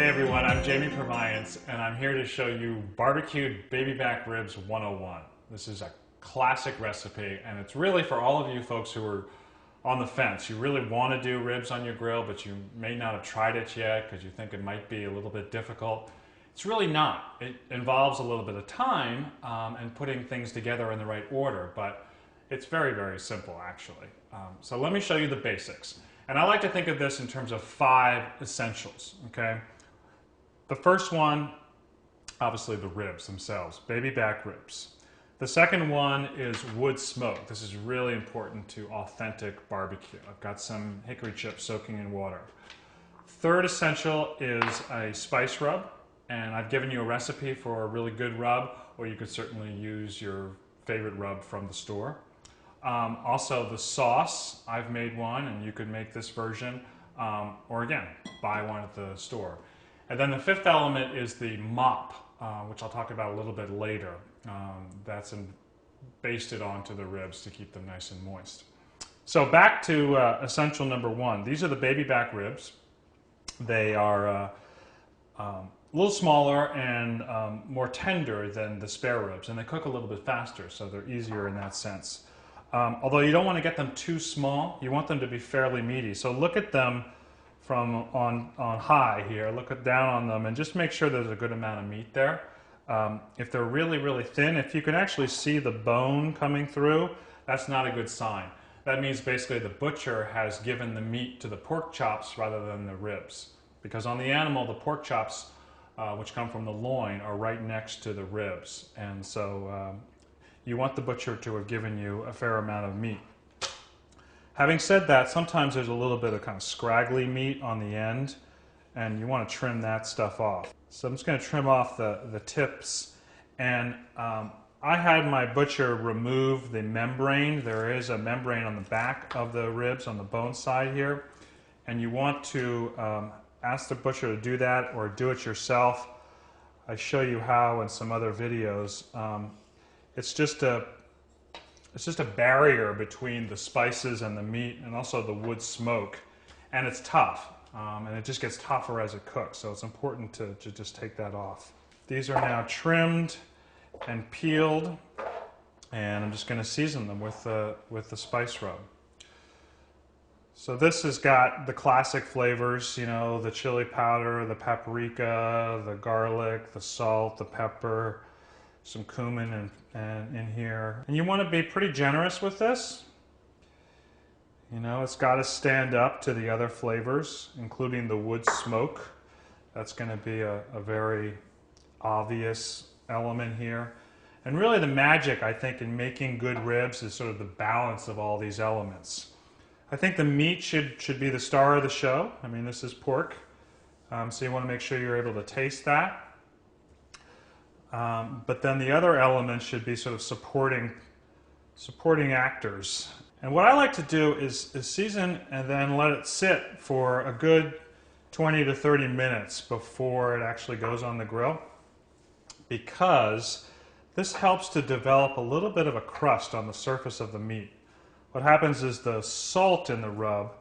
Hey everyone, I'm Jamie Proviance, and I'm here to show you barbecued baby back ribs 101. This is a classic recipe, and it's really for all of you folks who are on the fence. You really want to do ribs on your grill, but you may not have tried it yet because you think it might be a little bit difficult. It's really not. It involves a little bit of time and putting things together in the right order, but it's very, very simple actually. So let me show you the basics. And I like to think of this in terms of 5 essentials, okay? The first one, obviously the ribs themselves, baby back ribs. The second one is wood smoke. This is really important to authentic barbecue. I've got some hickory chips soaking in water. Third essential is a spice rub, and I've given you a recipe for a really good rub, or you could certainly use your favorite rub from the store. Also the sauce, I've made one, and you could make this version, or again, buy one at the store. And then the fifth element is the mop, which I'll talk about a little bit later. That's basted onto the ribs to keep them nice and moist. So back to essential number 1. These are the baby back ribs. They are a little smaller and more tender than the spare ribs, and they cook a little bit faster, so they're easier in that sense. Although you don't want to get them too small, you want them to be fairly meaty. So look at them from on high here, look down on them, and just make sure there's a good amount of meat there. If they're really, really thin, if you can actually see the bone coming through, that's not a good sign. That means basically the butcher has given the meat to the pork chops rather than the ribs. Because on the animal, the pork chops, which come from the loin, are right next to the ribs. And so you want the butcher to have given you a fair amount of meat. Having said that, sometimes there's a little bit of kind of scraggly meat on the end, and you want to trim that stuff off. So I'm just going to trim off the tips, and I had my butcher remove the membrane. There is a membrane on the back of the ribs on the bone side here, and you want to ask the butcher to do that or do it yourself. I show you how in some other videos. It's just a barrier between the spices and the meat and also the wood smoke, and it's tough, and it just gets tougher as it cooks, so it's important to just take that off. These are now trimmed and peeled, and I'm just going to season them with the spice rub. So this has got the classic flavors, you know, the chili powder, the paprika, the garlic, the salt, the pepper, some cumin and in here. And you want to be pretty generous with this. You know, it's got to stand up to the other flavors, including the wood smoke. That's going to be a very obvious element here. And really the magic, I think, in making good ribs is sort of the balance of all these elements. I think the meat should be the star of the show. I mean, this is pork, so you want to make sure you're able to taste that. But then the other elements should be sort of supporting actors. And what I like to do is season and then let it sit for a good 20 to 30 minutes before it actually goes on the grill, because this helps to develop a little bit of a crust on the surface of the meat. What happens is the salt in the rub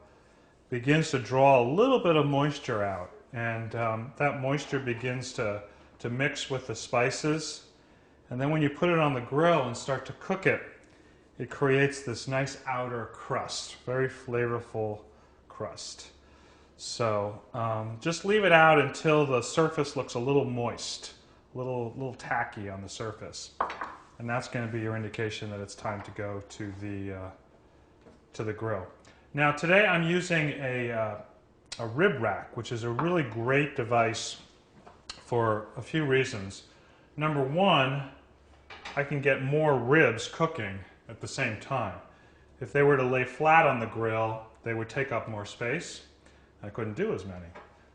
begins to draw a little bit of moisture out, and that moisture begins to mix with the spices, and then when you put it on the grill and start to cook it, it creates this nice outer crust, very flavorful crust. So just leave it out until the surface looks a little moist, a little tacky on the surface, and that's going to be your indication that it's time to go to the grill. Now today I'm using a rib rack, which is a really great device for a few reasons. Number 1, I can get more ribs cooking at the same time. If they were to lay flat on the grill, they would take up more space. I couldn't do as many.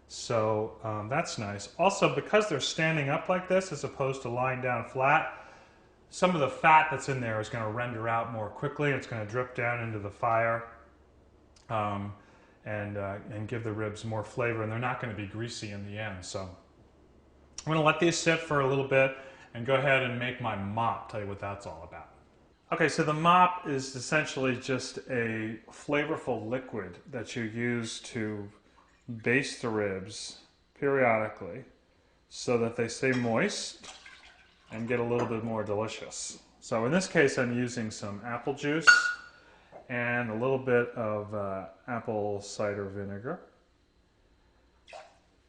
So that's nice. Also, because they're standing up like this as opposed to lying down flat, some of the fat that's in there is going to render out more quickly. It's going to drip down into the fire and give the ribs more flavor, and they're not going to be greasy in the end. So I'm going to let these sit for a little bit and go ahead and make my mop, tell you what that's all about. Okay, so the mop is essentially just a flavorful liquid that you use to baste the ribs, periodically so that they stay moist and get a little bit more delicious. So in this case, I'm using some apple juice and a little bit of apple cider vinegar.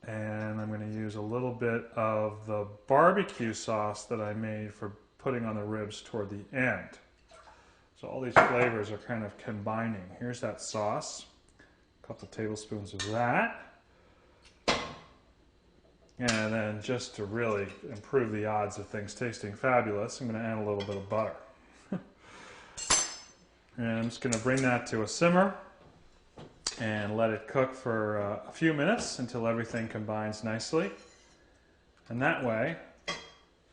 And I'm going to use a little bit of the barbecue sauce that I made for putting on the ribs toward the end. So all these flavors are kind of combining. Here's that sauce, a couple tablespoons of that. And then just to really improve the odds of things tasting fabulous, I'm going to add a little bit of butter. And I'm just going to bring that to a simmer and let it cook for a few minutes until everything combines nicely. And that way,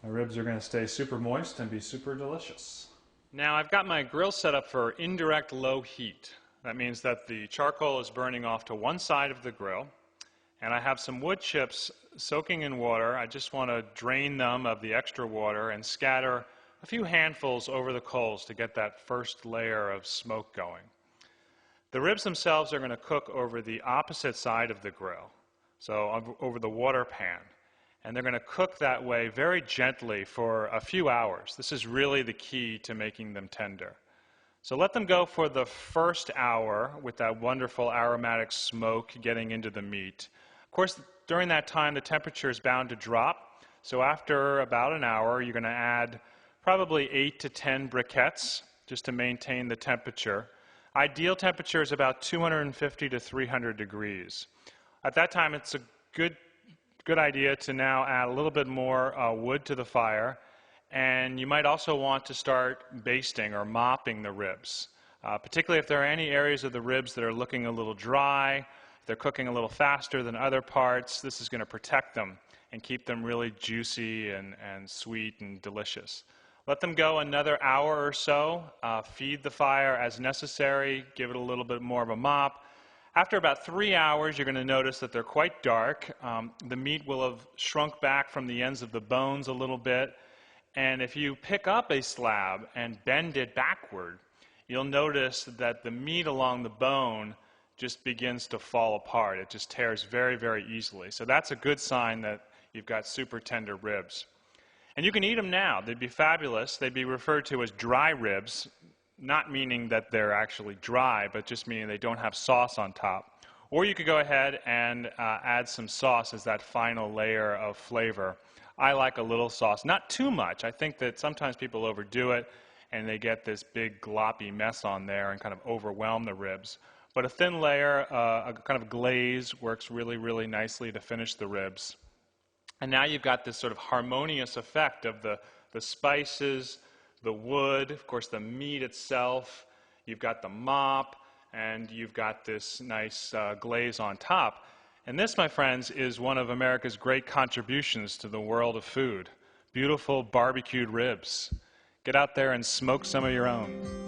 my ribs are going to stay super moist and be super delicious. Now I've got my grill set up for indirect low heat. That means that the charcoal is burning off to one side of the grill, and I have some wood chips soaking in water. I just want to drain them of the extra water and scatter a few handfuls over the coals to get that first layer of smoke going. The ribs themselves are going to cook over the opposite side of the grill, so over the water pan. And they're going to cook that way very gently for a few hours. This is really the key to making them tender. So let them go for the first hour with that wonderful aromatic smoke getting into the meat. Of course, during that time, the temperature is bound to drop. So after about an hour, you're going to add probably 8 to 10 briquettes just to maintain the temperature. Ideal temperature is about 250 to 300 degrees. At that time, it's a good idea to now add a little bit more wood to the fire, and you might also want to start basting or mopping the ribs, particularly if there are any areas of the ribs that are looking a little dry, if they're cooking a little faster than other parts. This is going to protect them and keep them really juicy and sweet and delicious. Let them go another hour or so, feed the fire as necessary, give it a little bit more of a mop. After about 3 hours, you're going to notice that they're quite dark. The meat will have shrunk back from the ends of the bones a little bit. And if you pick up a slab and bend it backward, you'll notice that the meat along the bone just begins to fall apart. It just tears very, very easily. So that's a good sign that you've got super tender ribs. And you can eat them now. They'd be fabulous. They'd be referred to as dry ribs. Not meaning that they're actually dry, but just meaning they don't have sauce on top. Or you could go ahead and add some sauce as that final layer of flavor. I like a little sauce, not too much. I think that sometimes people overdo it and they get this big gloppy mess on there and kind of overwhelm the ribs. But a thin layer, a kind of glaze, works really, really nicely to finish the ribs. And now you've got this sort of harmonious effect of the spices, the wood, of course the meat itself, you've got the mop, and you've got this nice glaze on top. And this, my friends, is one of America's great contributions to the world of food. Beautiful barbecued ribs. Get out there and smoke some of your own.